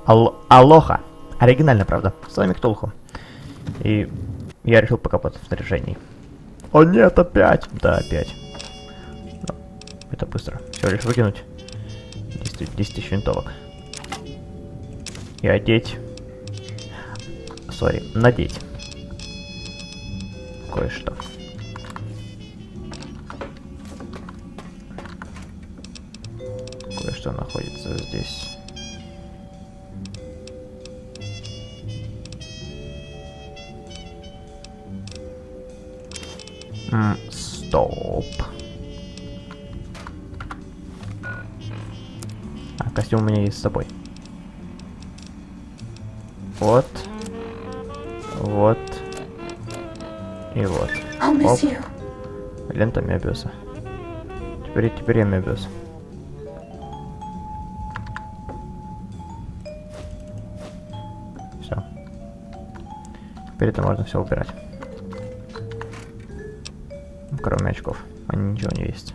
Алоха. Оригинально, правда. С вами Ктулху. И я решил покопаться в снаряжении. О нет, опять! Да, опять. Но это быстро. Всего лишь выкинуть 10 тысяч винтовок. И одеть. Сори, надеть. Кое-что. Кое-что находится здесь. Стоп. А, костюм у меня есть с собой. Вот. Вот. И вот. Оп. Лента Мебиуса. Теперь я Мебиус. Все. Теперь это можно все убирать. Кроме очков. Они ничего не есть.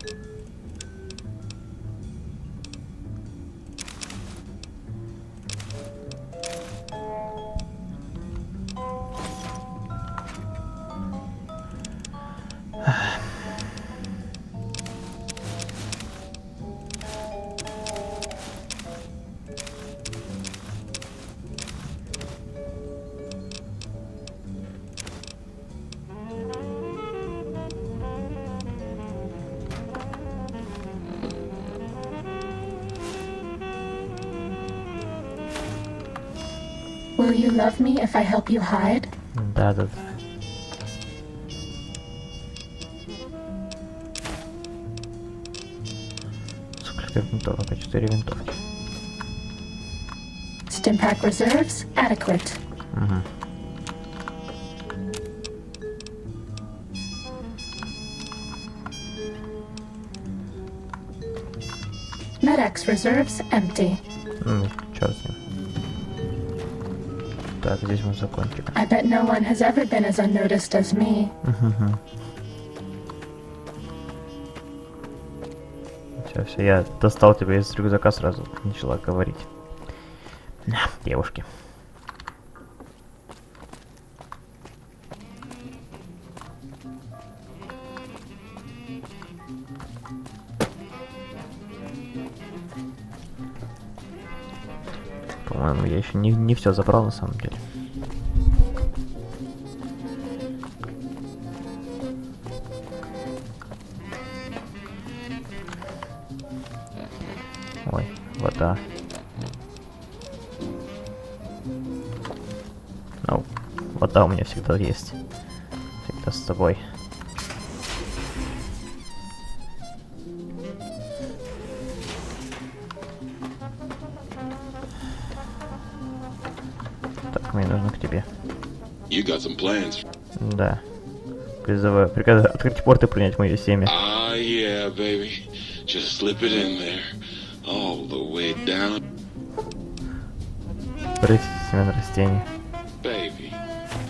Will you love me if I help you hide? Да. Сколько винтовок? 4 винтовки. Stimpack reserves adequate. Угу. Medex reserves empty. Черт с ним. Так, здесь мы закончили. I bet no one has ever been as unnoticed as me. Все, я достал тебя из рюкзака, сразу начала говорить. Девушки. По-моему, я еще не все забрал на самом деле. Ой, вода. Ну, вода у меня всегда есть. Всегда с собой. Так, мне нужно к тебе. Да. Призываю, приказываю открыть порт и принять мое семя. Yeah, baby. Just slip it in there. All the way down. Прыть семян растений. Baby,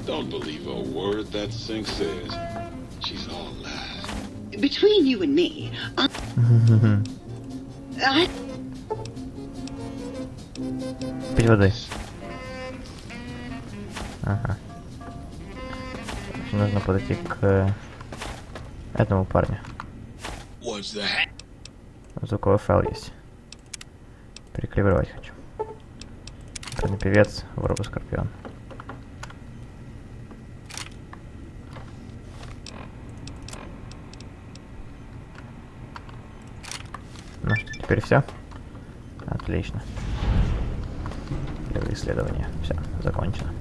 don't believe a word that Sink says. She's all lies. Between you and me, I... Пить воды. Ага. Очень нужно подойти к этому парню. Звуковой файл есть. Перекалибровать хочу. Оперный певец, вороба скорпион. Ну что, теперь все? Отлично. Для исследования. Все, закончено.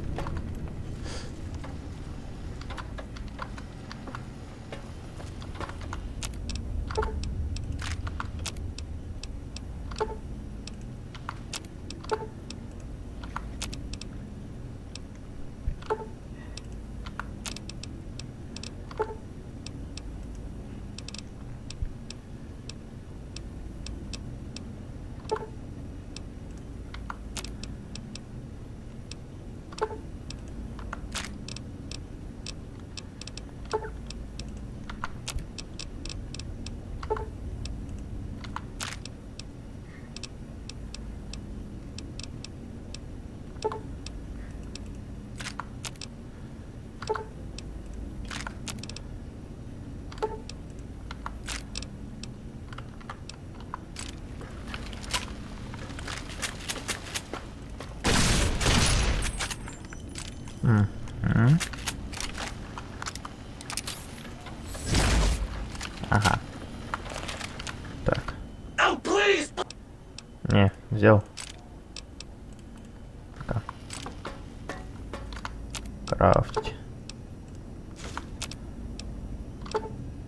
Ага. Так. Не, взял. Пока. Крафтить.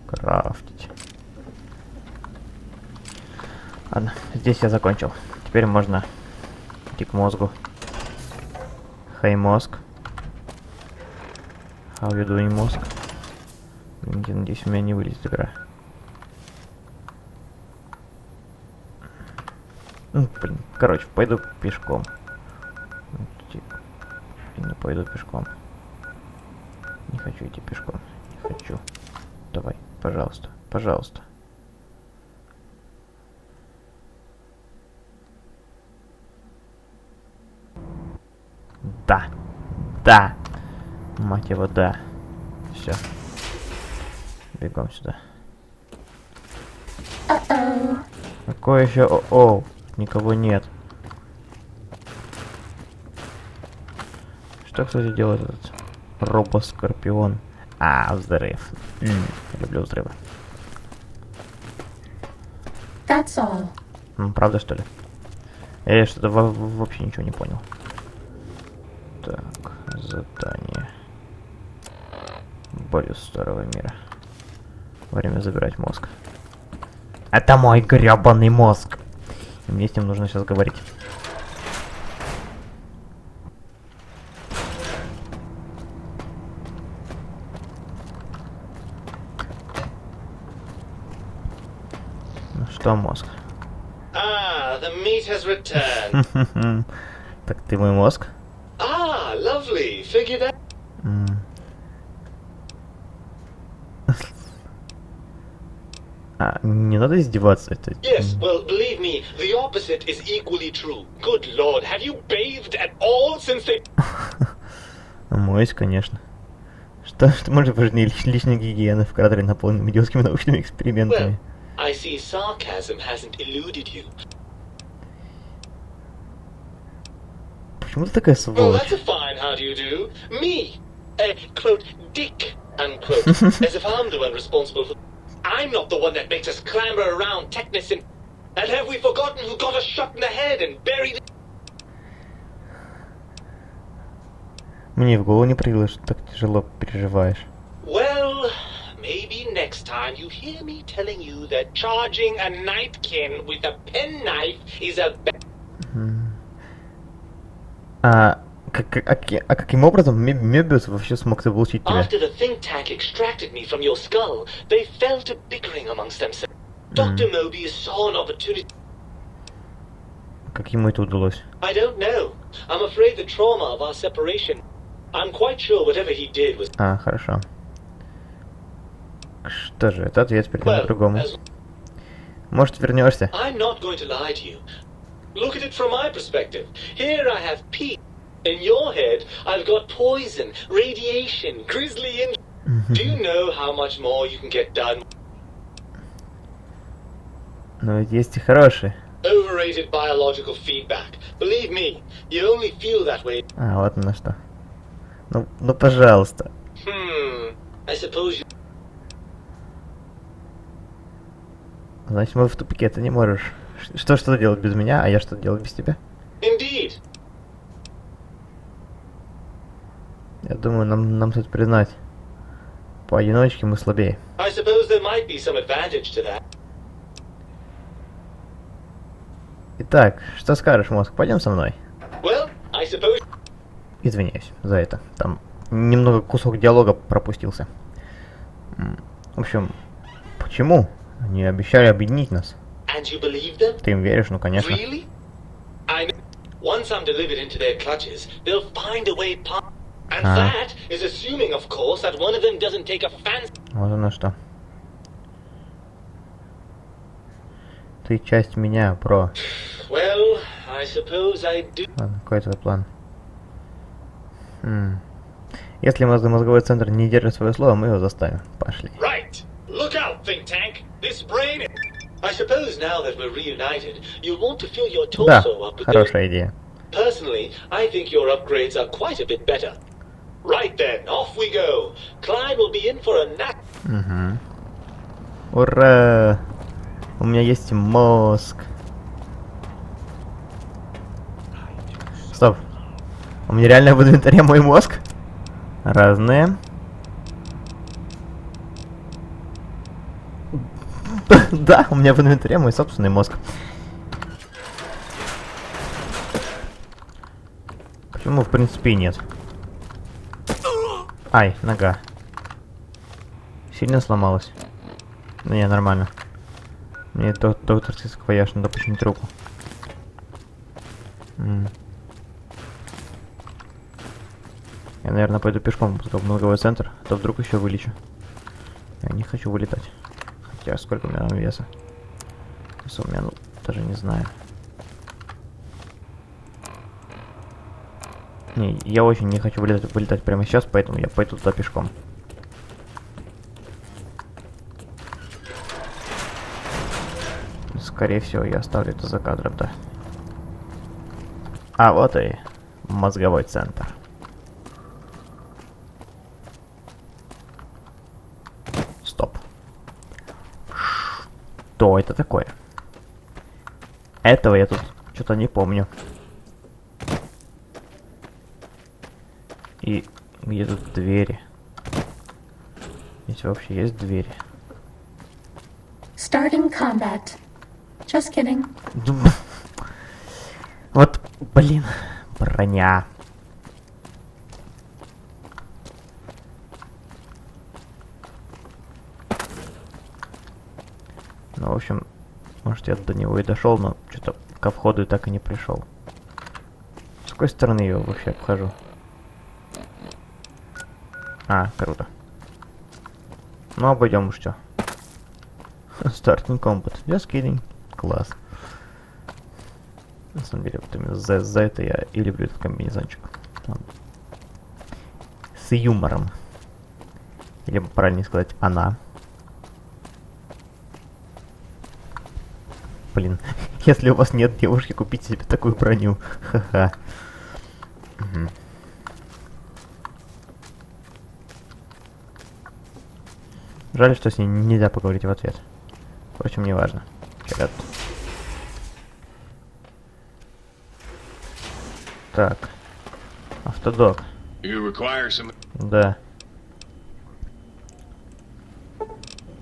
Крафтить. Ладно, здесь я закончил. Теперь можно идти к мозгу. Хей, мозг. How you doing, мозг? Надеюсь, у меня не вылезет игра. Блин, короче, пойду пешком. Не пойду пешком. Не хочу идти пешком. Не хочу. Давай, пожалуйста, пожалуйста. Да. Да. Мать его, да. Все. Бегом сюда. Какое еще о-о? Никого нет. Что, кстати, делает этот робоскорпион? А, взрыв. Люблю взрывы. That's all. Правда, что ли? Я что-то вообще ничего не понял. Так, задание. Более старого мира. Время забирать мозг. Это мой грёбаный мозг. И мне с ним нужно сейчас говорить. Ну что, мозг? Ah, the meat has returned. Так ты мой мозг? Ah, lovely. Figured out. А, не надо издеваться, это... Yes, well, believe me, the opposite is equally true. Good lord, have you bathed at all since they... Моюсь, конечно. Что может важнее личной гигиены в кадре, наполненном идиотскими научными экспериментами? Well, I see sarcasm hasn't eluded you. Почему ты такая Well, сволочь? that's a fine how do you do. Me, quote, dick, unquote, as if I'm the one responsible for... I'm not the one that makes us clamber around Technis and have we forgotten who got us shot in the head and buried... Мне в голову не пришло, что так тяжело переживаешь. Well, maybe next time you hear me telling you that charging a nightkin with a penknife is a... Каким образом Мебиус вообще смог заблудить тебя? After the think tank extracted me from your skull, they fell to bickering amongst themselves. Dr. Mobius saw an opportunity. Как ему это удалось? I don't know. I'm afraid the trauma of our separation. I'm quite sure whatever he did was... А, хорошо. Что же, это ответ перейдем к другому. Может, вернешься? I'm not going to lie to you. Look at it from my perspective. Here I have peace. In your head, I've got poison, radiation, grisly in... Do you know how much more you can get done? Но ведь есть и хорошие. Overrated biological feedback. Believe me, you only feel that way. А, вот на что. Ну, пожалуйста. I suppose you... Значит, мы в тупике, ты не можешь. Что делать без меня, а я что делать без тебя? Indeed. Я думаю, нам стоит признать. Поодиночке мы слабее. I suppose there might be some advantage to that. Итак, что скажешь, мозг? Пойдем со мной? Well, I suppose... Извиняюсь за это. Там немного кусок диалога пропустился. В общем, почему? Они обещали объединить нас. And you believe them? Ты им веришь? Ну, конечно. Really? I know. Once I'm delivered into their clutches, they'll find a way past. And that is assuming, of course, that one of them doesn't take a fancy. Вот оно что. Ты часть меня, бро. Well, I suppose I do. Ладно, какой твой план? Если мозговой центр не держит свое слово, мы его заставим. Пошли. Right. Look out, think tank. This brain. I suppose now that we're reunited, you'll want to fill your Да, torso up with those. хорошая идея. Personally, I think your upgrades are quite a bit better. Right then, off we go. Clyde will be in for a nap. Ура! У меня есть мозг. Стоп. У меня реально в инвентаре мой мозг? Разные. Да, у меня в инвентаре мой собственный мозг. Почему, в принципе, и нет? Ай, нога. Сильно сломалась? Ну, не, нормально. Мне докторский саквояж, надо починить руку. Я, наверное, пойду пешком в мозговой центр, а то вдруг еще вылечу. Я не хочу вылетать. Хотя, сколько у меня там веса? Веса у меня, ну, даже не знаю. Не, я очень не хочу вылетать прямо сейчас, поэтому я пойду туда пешком. Скорее всего, я оставлю это за кадром, да. А вот и мозговой центр. Стоп. Что это такое? Этого я тут что-то не помню. И где тут двери? Здесь вообще есть двери? Starting combat. Just kidding. Вот, блин, броня. Ну, в общем, может, я до него и дошел, но что-то ко входу и так и не пришел. С какой стороны я вообще обхожу? А, круто. Ну, обойдем уж что. Starting combat. Just kidding. Класс. На самом деле, вот именно за это я и люблю этот комбинезончик. Он с юмором. Или правильнее сказать, она. Блин, если у вас нет девушки, купите себе такую броню. Ха-ха. Угу. Жаль, что с ней нельзя поговорить в ответ. Впрочем, не важно. Вперед. Так. Автодок. Да.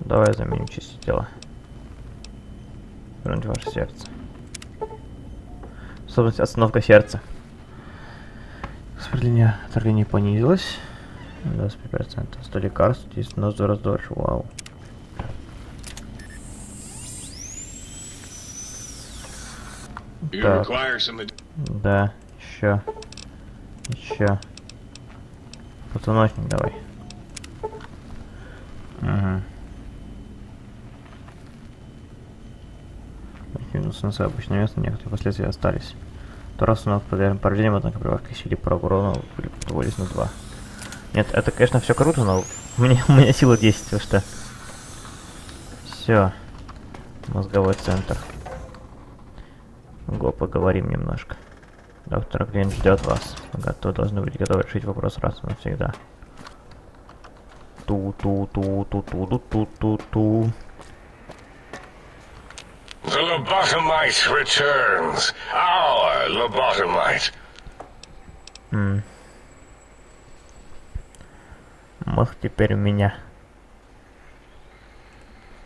Давай заменим части тела. Вернуть ваше сердце. Способность остановка сердца. Давление понизилось. 25%. 100 лекарств. 10 на раз дольше. Вау. Так. Да. Еще. Позвоночник давай. Угу. Кинулся на свое обычное место, некоторые последствия остались. То раз у нас повреждением, однако прибавка силы по урона подводились на 2. Нет, это, конечно, все круто, но у меня сила 10, вы что? Все. Мозговой центр. Го, поговорим немножко. Доктор Клиент ждет вас. Вы должны быть готовы решить вопрос раз и навсегда. Ту-ту-ту-ту-ту-ту-ту-ту. The lobotomite returns. Our lobotomite. Мозг теперь у меня.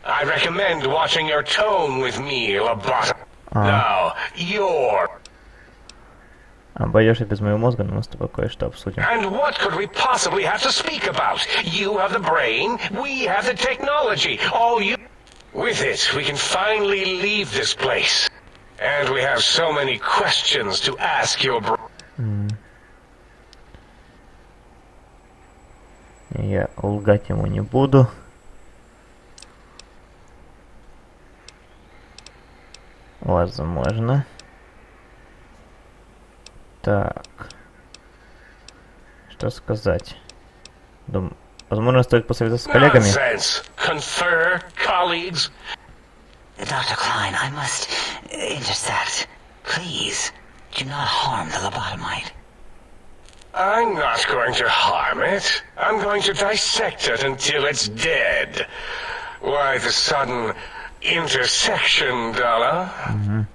I recommend watching your tone with me, lobotomite. Now, your... Обойдешься без моего мозга, но мы с тобой кое-что обсудим. And what could we possibly have to speak about? You have the brain, we have the technology. All you... With it, we can finally leave this place. And we have so many questions to ask your brain. Я лгать ему не буду. Возможно. Так. Что сказать? Думаю, возможно, стоит посоветоваться с коллегами. Nonsense. Confer, colleagues. Dr. Klein, I must intercept. Please, do not harm the lobotomite. I'm not going to harm it. I'm going to dissect it until it's dead. Why the sudden intersection, Dalla?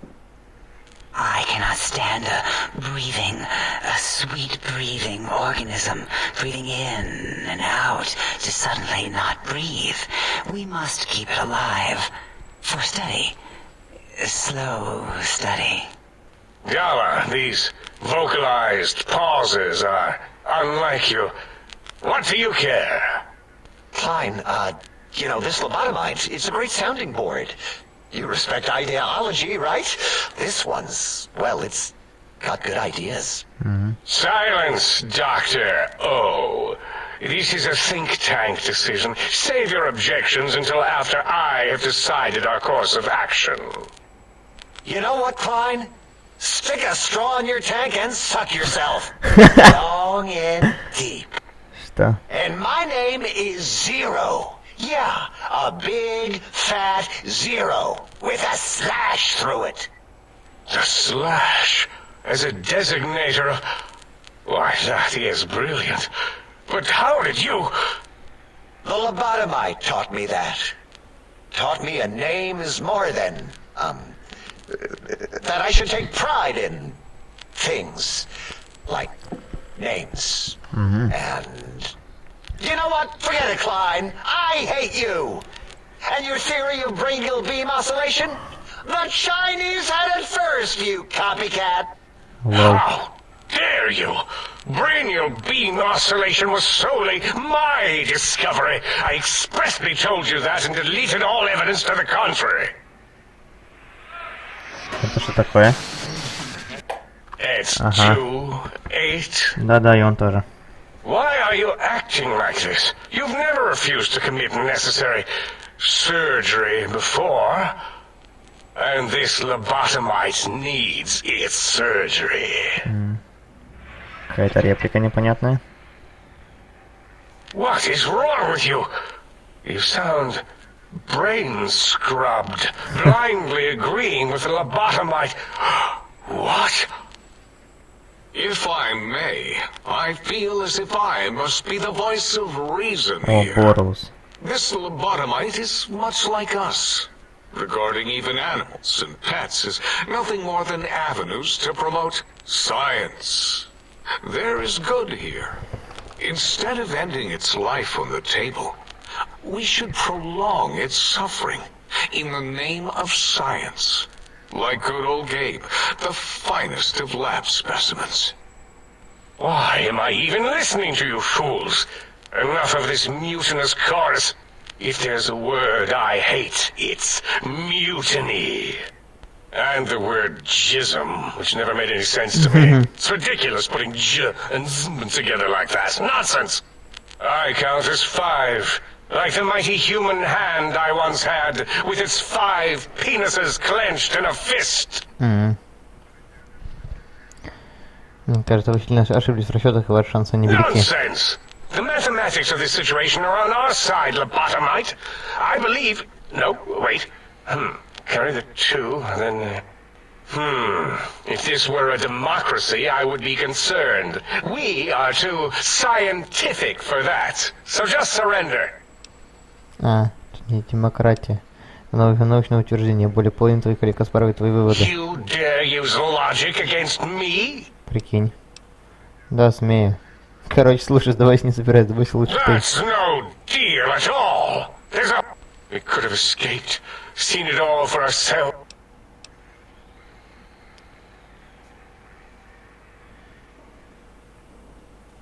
I cannot stand a sweet breathing organism breathing in and out to suddenly not breathe. We must keep it alive. For study. Slow study. Dalla, these vocalized pauses are unlike you. What do you care? Klein, you know, this lobotomite, it's a great sounding board. You respect ideology, right? This one's, well, it's got good ideas. Silence, Dr. O. This is a think tank decision. Save your objections until after I have decided our course of action. You know what, Klein? Stick a straw in your tank and suck yourself. Long and deep. Что? And my name is Zero. Yeah, a big, fat zero with a slash through it. The slash as a designator of... Why, that is brilliant. But how did you... The lobotomite taught me that. Taught me a name is more than, that I should take pride in things. Like names. And... You know what? Forget it, Klein. I hate you. And your theory of brain-gill beam oscillation? The Chinese had it first, you copycat. How dare you? Brainial beam oscillation was solely my discovery. I expressly told you that and deleted all evidence to the contrary. Это что такое? It's Ага. 2-8. Да-да, и он тоже. Why are you acting like this? You've never refused to commit necessary surgery before. And this lobotomite needs its surgery. Какая-то реплика непонятная. What is wrong with you? You sound brain scrubbed, blindly agreeing with the lobotomite. What? If I may, I feel as if I must be the voice of reason О, here. Борлс. This lobotomite is much like us. Regarding even animals and pets as nothing more than avenues to promote science. There is good here. Instead of ending its life on the table, we should prolong its suffering in the name of science. Like good old Gabe, the finest of lab specimens. Why am I even listening to you fools? Enough of this mutinous chorus. If there's a word I hate, it's mutiny. And the word jism, which never made any sense to me. It's ridiculous putting j and zm together like that. Nonsense! I count as 5, like the mighty human hand I once had, with its 5 penises clenched in a fist. Кажется, вы сильно ошиблись в расчетах, и ваши шансы невелики. Nonsense! The mathematics of this situation are on our side, lobotomite. I believe... No, wait. Carry the 2, then... If this were a democracy, I would be concerned. We are too scientific for that. So just surrender. Демократия. Научное утверждение. Более половины твоих коллег оспаривают твои выводы. You dare use logic against me? Прикинь. Да, смею. Короче, слушай, сдавайся, не собирайся, сдавайся лучше ты. That's no deal at all. There's a... We could have escaped, seen it all for ourselves.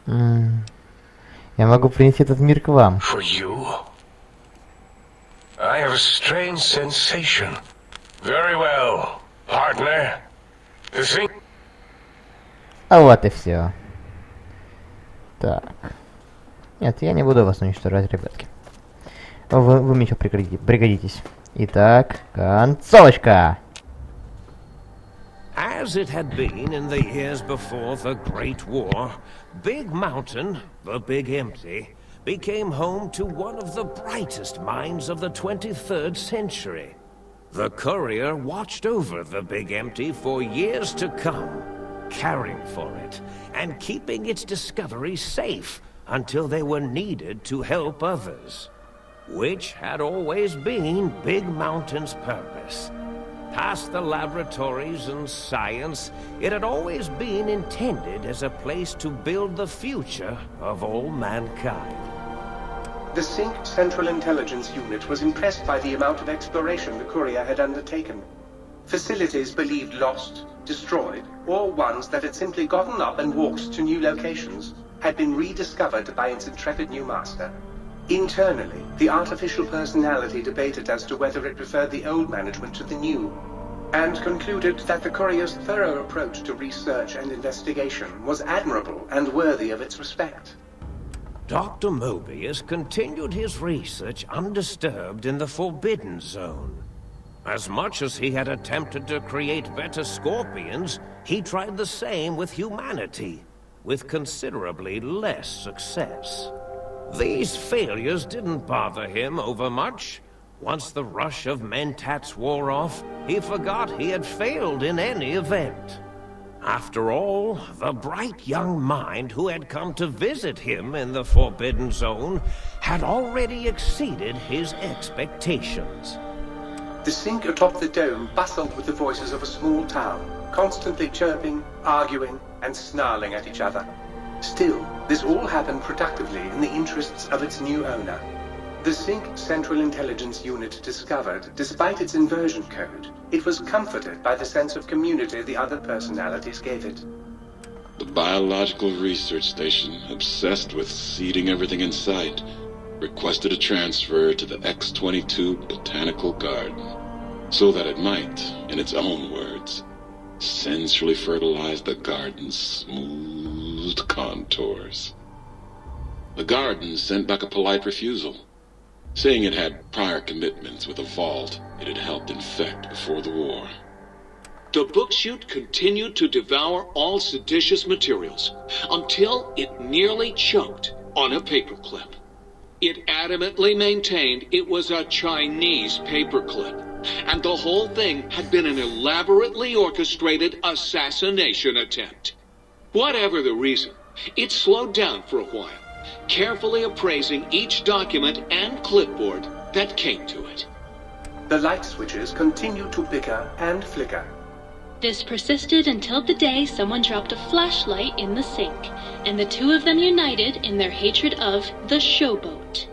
Я могу принести этот мир к вам. For you? I have a strange sensation. Very well, partner. The thing... А вот и все. Так. Нет, я не буду вас уничтожать, ребятки. Вы мне еще пригодитесь. Итак, концовочка! As it had been in the years before the Great War, Big Mountain, the Big Empty, became home to one of the brightest minds of the 23rd century. The courier watched over the Big Empty for years to come, caring for it and keeping its discoveries safe until they were needed to help others, which had always been Big Mountain's purpose. Past the laboratories and science, it had always been intended as a place to build the future of all mankind. The Sync Central Intelligence Unit was impressed by the amount of exploration the courier had undertaken. Facilities believed lost, destroyed, or ones that had simply gotten up and walked to new locations had been rediscovered by its intrepid new master. Internally, the artificial personality debated as to whether it preferred the old management to the new, and concluded that the courier's thorough approach to research and investigation was admirable and worthy of its respect. Dr. Mobius continued his research undisturbed in the Forbidden Zone. As much as he had attempted to create better scorpions, he tried the same with humanity, with considerably less success. These failures didn't bother him overmuch. Once the rush of mentats wore off, he forgot he had failed in any event. After all, the bright young mind who had come to visit him in the Forbidden Zone had already exceeded his expectations. The Sync atop the dome bustled with the voices of a small town, constantly chirping, arguing, and snarling at each other. Still, this all happened productively in the interests of its new owner. The Sync Central Intelligence Unit discovered, despite its inversion code, it was comforted by the sense of community the other personalities gave it. The biological research station, obsessed with seeding everything in sight, requested a transfer to the X-22 Botanical Garden, so that it might, in its own words, sensually fertilize the garden's smooth contours. The garden sent back a polite refusal, saying it had prior commitments with a vault it had helped infect before the war. The book chute continued to devour all seditious materials until it nearly choked on a paperclip. It adamantly maintained it was a Chinese paperclip, and the whole thing had been an elaborately orchestrated assassination attempt. Whatever the reason, it slowed down for a while, carefully appraising each document and clipboard that came to it. The light switches continued to bicker and flicker. This persisted until the day someone dropped a flashlight in the sink, and the two of them united in their hatred of the showboat.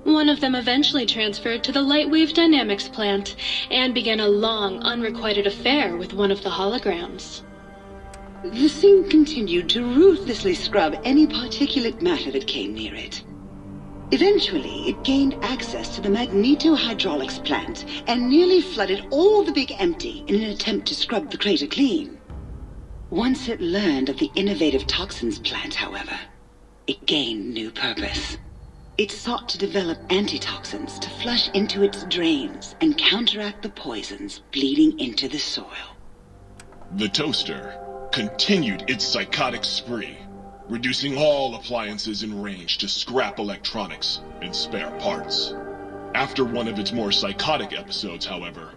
One of them eventually transferred to the Lightwave Dynamics plant, and began a long, unrequited affair with one of the holograms. The thing continued to ruthlessly scrub any particulate matter that came near it. Eventually, it gained access to the magneto-hydraulics plant and nearly flooded all the Big Empty in an attempt to scrub the crater clean. Once it learned of the innovative toxins plant, however, it gained new purpose. It sought to develop antitoxins to flush into its drains and counteract the poisons bleeding into the soil. The toaster continued its psychotic spree, reducing all appliances in range to scrap electronics and spare parts. After one of its more psychotic episodes, however,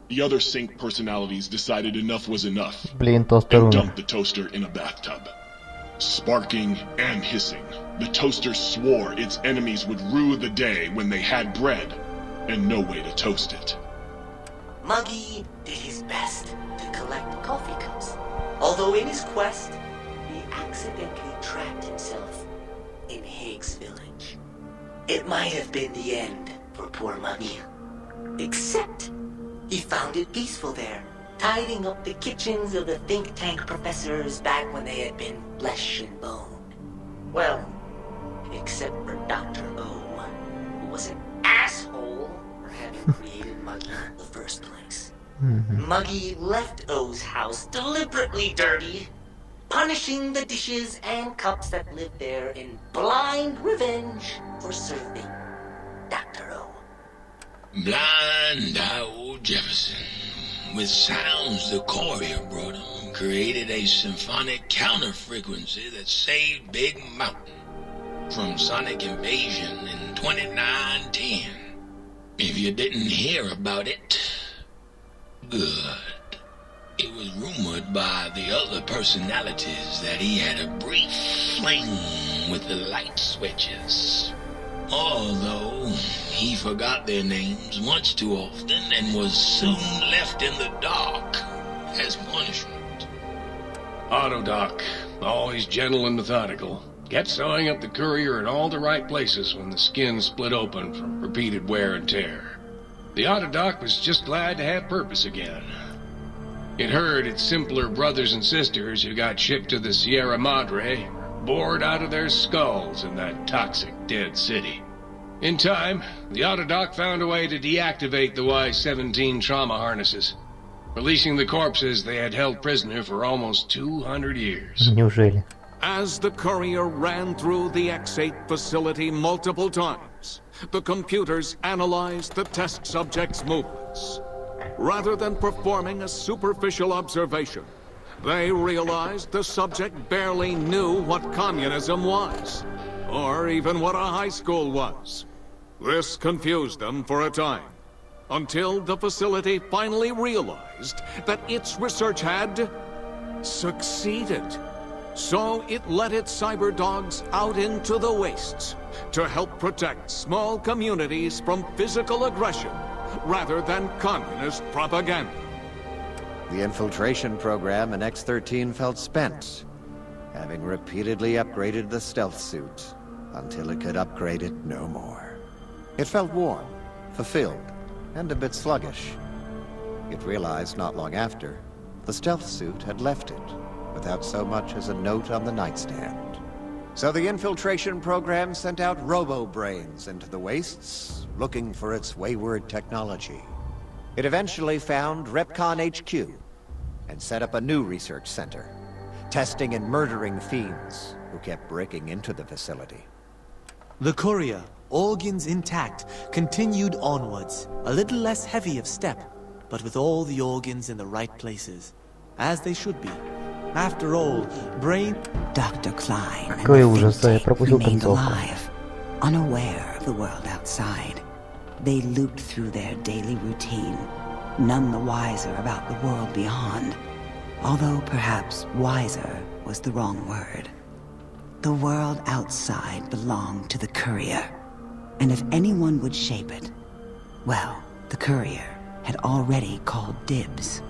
the other Sync personalities decided enough was enough and dumped the toaster in a bathtub. Sparking and hissing, the toaster swore its enemies would rue the day when they had bread and no way to toast it. Muggy did his best to collect coffee cups, although in his quest, he accidentally trapped himself in Higgs Village. It might have been the end for poor Muggy, except he found it peaceful there, tidying up the kitchens of the think tank professors back when they had been flesh and bone. Well, except for Dr. O, who was an asshole for having created Muggy in the first place. Muggy left O's house deliberately dirty, punishing the dishes and cups that lived there in blind revenge for serving Dr. O. Blind old Jefferson. with sounds the courier brought him, created a symphonic counter-frequency that saved Big Mountain from sonic invasion in 2910. If you didn't hear about it, good. It was rumored by the other personalities that he had a brief fling with the light switches. Although he forgot their names much too often and was soon left in the dark as punishment. Autodoc, always gentle and methodical, kept sewing up the courier in all the right places when the skin split open from repeated wear and tear. The Autodoc was just glad to have purpose again. It heard its simpler brothers and sisters who got shipped to the Sierra Madre bored out of their skulls in that toxic, dead city. In time, the Autodoc found a way to deactivate the Y-17 trauma harnesses, releasing the corpses they had held prisoner for almost 200 years. Неужели? As the courier ran through the X-8 facility multiple times, the computers analyzed the test subject's movements. Rather than performing a superficial observation, they realized the subject barely knew what communism was, or even what a high school was. This confused them for a time, until the facility finally realized that its research had succeeded. So it let its cyber dogs out into the wastes to help protect small communities from physical aggression rather than communist propaganda. The infiltration program in X-13 felt spent, having repeatedly upgraded the stealth suit until it could upgrade it no more. It felt warm, fulfilled, and a bit sluggish. It realized not long after, the stealth suit had left it, without so much as a note on the nightstand. So the infiltration program sent out robo-brains into the wastes, looking for its wayward technology. It eventually found Repcon HQ, and set up a new research center, testing and murdering fiends who kept breaking into the facility. The courier, organs intact, continued onwards, a little less heavy of step, but with all the organs in the right places, as they should be. After all, brain... Dr. Klein and Какой the ужас, я think tank пропустил remained концовку. alive, unaware of the world outside. They looped through their daily routine, none the wiser about the world beyond, although perhaps wiser was the wrong word. The world outside belonged to the courier, and if anyone would shape it, well, the courier had already called dibs.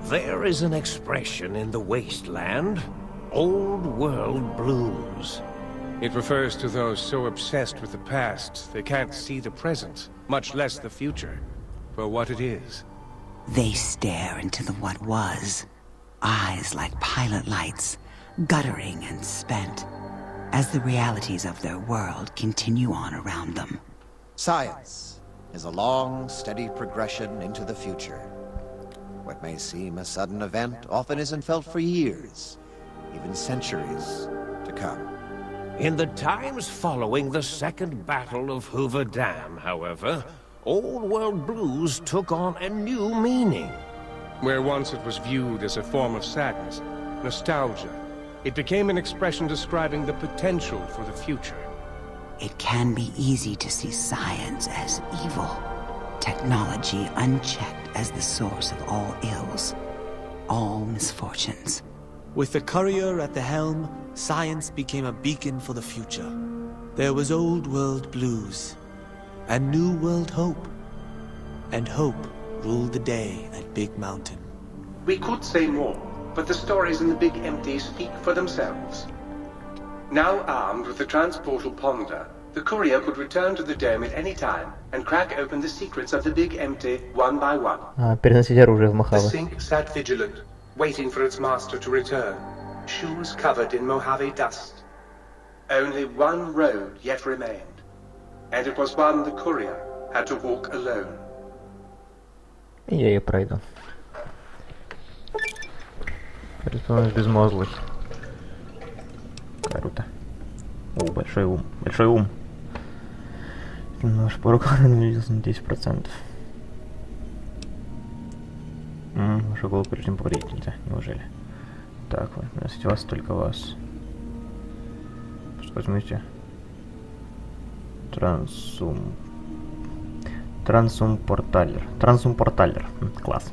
There is an expression in the wasteland, old world blues. It refers to those so obsessed with the past they can't see the present, much less the future, for what it is. They stare into the what was, eyes like pilot lights, guttering and spent, as the realities of their world continue on around them. Science is a long, steady progression into the future. What may seem a sudden event often isn't felt for years, even centuries to come. In the times following the Second Battle of Hoover Dam, however, old world blues took on a new meaning. Where once it was viewed as a form of sadness, nostalgia, it became an expression describing the potential for the future. It can be easy to see science as evil, technology unchecked as the source of all ills, all misfortunes. With the courier at the helm, science became a beacon for the future. There was old world blues, and new world hope. And hope ruled the day at Big Mountain. We could say more, but the stories in the Big Empty speak for themselves. Now armed with the transportal Ponder, the courier could return to the dome at any time and crack open the secrets of the Big Empty one by one. Переносить оружие в The Мохаве. sink sat vigilant, waiting for its master to return, shoes covered in Mojave dust. Only one road yet remained, and it was one the courier had to walk alone. И я ее пройду. Персонаж безмозглый. Круто. О, большой ум. Большой ум. Наш порог увеличился на 10%. Вашу голову прежде чем повредить нельзя, неужели? Так, вот, у вас только вас. Что возьмите? Трансумпорталер. Класс.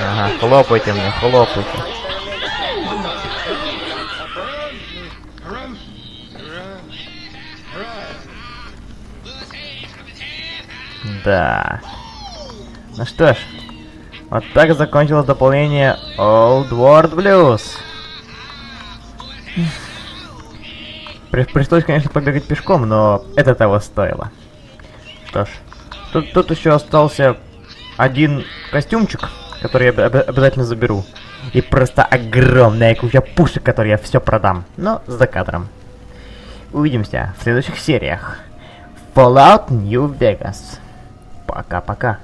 Ага, хлопайте мне, хлопайте. Да. Ну что ж, вот так закончилось дополнение Old World Blues. Пришлось, конечно, побегать пешком, но это того стоило. Что ж, тут еще остался один костюмчик, который я обязательно заберу. И просто огромная куча пушек, которые я все продам. Но за кадром. Увидимся в следующих сериях. Fallout New Vegas. Пока-пока.